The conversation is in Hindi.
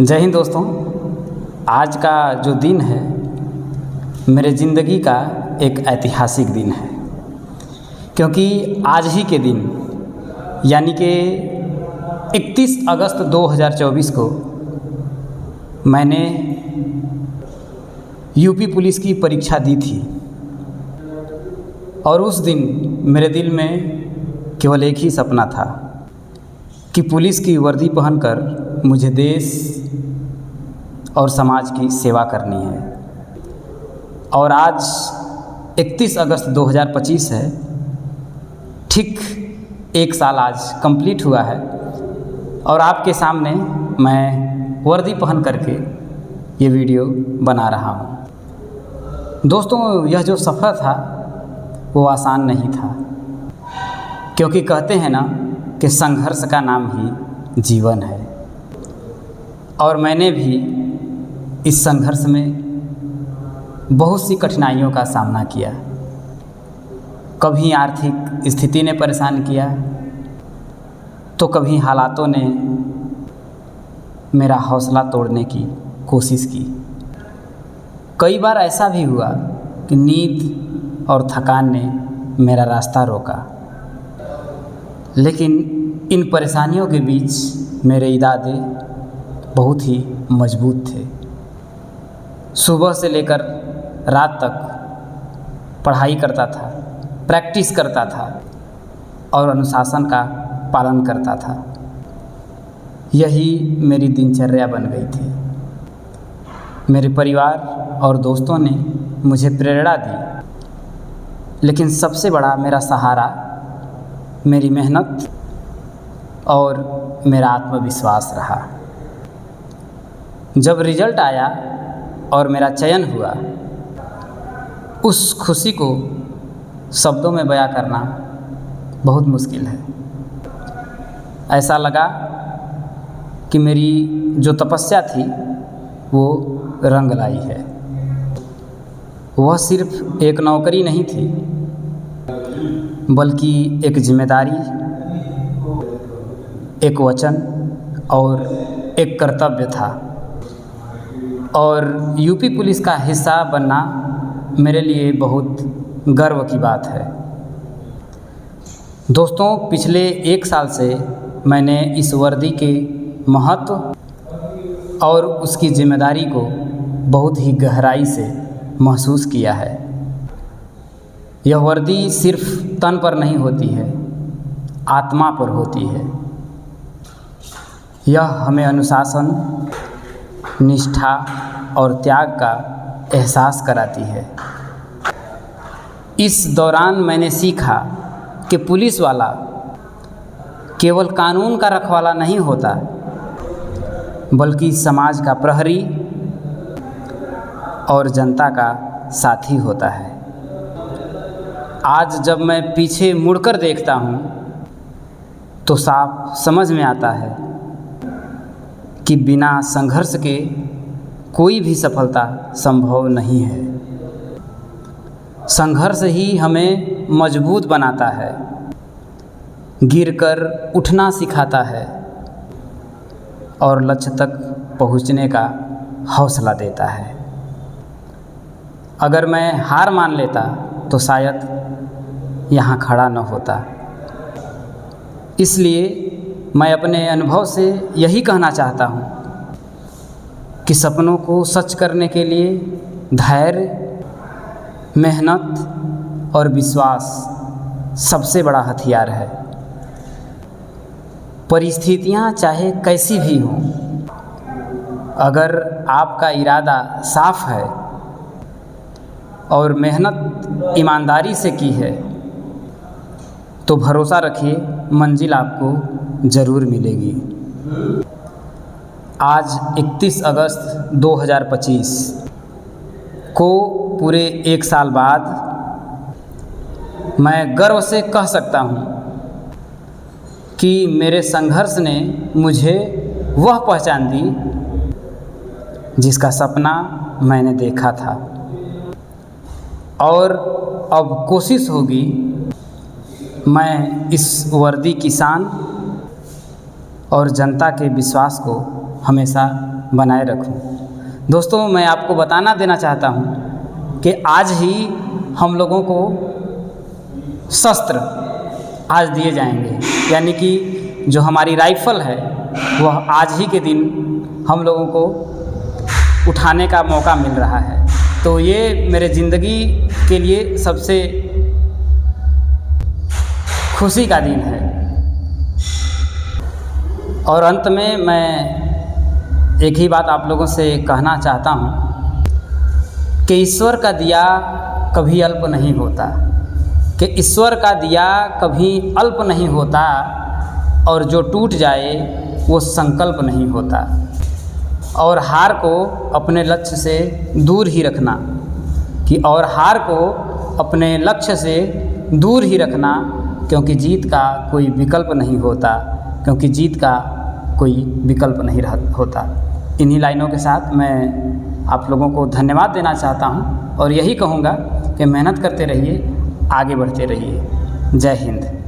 जय हिंद दोस्तों। आज का जो दिन है मेरे ज़िंदगी का एक ऐतिहासिक दिन है, क्योंकि आज ही के दिन यानी कि 31 अगस्त 2024 को मैंने यूपी पुलिस की परीक्षा दी थी और उस दिन मेरे दिल में केवल एक ही सपना था कि पुलिस की वर्दी पहनकर मुझे देश और समाज की सेवा करनी है। और आज 31 अगस्त 2025 है, ठीक एक साल आज कंप्लीट हुआ है और आपके सामने मैं वर्दी पहन करके ये वीडियो बना रहा हूँ। दोस्तों, यह जो सफ़र था वो आसान नहीं था, क्योंकि कहते हैं ना कि संघर्ष का नाम ही जीवन है। और मैंने भी इस संघर्ष में बहुत सी कठिनाइयों का सामना किया। कभी आर्थिक स्थिति ने परेशान किया, तो कभी हालातों ने मेरा हौसला तोड़ने की कोशिश की। कई बार ऐसा भी हुआ कि नींद और थकान ने मेरा रास्ता रोका, लेकिन इन परेशानियों के बीच मेरे इरादे बहुत ही मजबूत थे। सुबह से लेकर रात तक पढ़ाई करता था, प्रैक्टिस करता था और अनुशासन का पालन करता था। यही मेरी दिनचर्या बन गई थी। मेरे परिवार और दोस्तों ने मुझे प्रेरणा दी, लेकिन सबसे बड़ा मेरा सहारा मेरी मेहनत और मेरा आत्मविश्वास रहा। जब रिजल्ट आया और मेरा चयन हुआ, उस खुशी को शब्दों में बयां करना बहुत मुश्किल है। ऐसा लगा कि मेरी जो तपस्या थी वो रंग लाई है। वह सिर्फ एक नौकरी नहीं थी, बल्कि एक जिम्मेदारी, एक वचन और एक कर्तव्य था। और यूपी पुलिस का हिस्सा बनना मेरे लिए बहुत गर्व की बात है। दोस्तों, पिछले एक साल से मैंने इस वर्दी के महत्व और उसकी जिम्मेदारी को बहुत ही गहराई से महसूस किया है। यह वर्दी सिर्फ तन पर नहीं होती है, आत्मा पर होती है। यह हमें अनुशासन, निष्ठा और त्याग का एहसास कराती है। इस दौरान मैंने सीखा कि पुलिस वाला केवल कानून का रखवाला नहीं होता, बल्कि समाज का प्रहरी और जनता का साथी होता है। आज जब मैं पीछे मुड़कर देखता हूँ तो साफ समझ में आता है कि बिना संघर्ष के कोई भी सफलता संभव नहीं है। संघर्ष ही हमें मजबूत बनाता है, गिरकर उठना सिखाता है और लक्ष्य तक पहुंचने का हौसला देता है। अगर मैं हार मान लेता तो शायद यहाँ खड़ा न होता। इसलिए मैं अपने अनुभव से यही कहना चाहता हूँ कि सपनों को सच करने के लिए धैर्य, मेहनत और विश्वास सबसे बड़ा हथियार है। परिस्थितियाँ चाहे कैसी भी हों, अगर आपका इरादा साफ है और मेहनत ईमानदारी से की है, तो भरोसा रखिए मंजिल आपको ज़रूर मिलेगी। आज 31 अगस्त 2025 को पूरे एक साल बाद मैं गर्व से कह सकता हूँ कि मेरे संघर्ष ने मुझे वह पहचान दी जिसका सपना मैंने देखा था। और अब कोशिश होगी मैं इस वर्दी की शान और जनता के विश्वास को हमेशा बनाए रखूं। दोस्तों, मैं आपको बताना देना चाहता हूं कि आज ही हम लोगों को शस्त्र आज दिए जाएंगे, यानी कि जो हमारी राइफ़ल है वह आज ही के दिन हम लोगों को उठाने का मौका मिल रहा है। तो ये मेरे ज़िंदगी के लिए सबसे खुशी का दिन है। और अंत में मैं एक ही बात आप लोगों से कहना चाहता हूँ कि ईश्वर का दिया कभी अल्प नहीं होता, कि ईश्वर का दिया कभी अल्प नहीं होता, और जो टूट जाए वो संकल्प नहीं होता। और हार को अपने लक्ष्य से दूर ही रखना, हार को अपने लक्ष्य से दूर ही रखना, क्योंकि जीत का कोई विकल्प नहीं होता, होता। इन्हीं लाइनों के साथ मैं आप लोगों को धन्यवाद देना चाहता हूं और यही कहूँगा कि मेहनत करते रहिए, आगे बढ़ते रहिए। जय हिंद।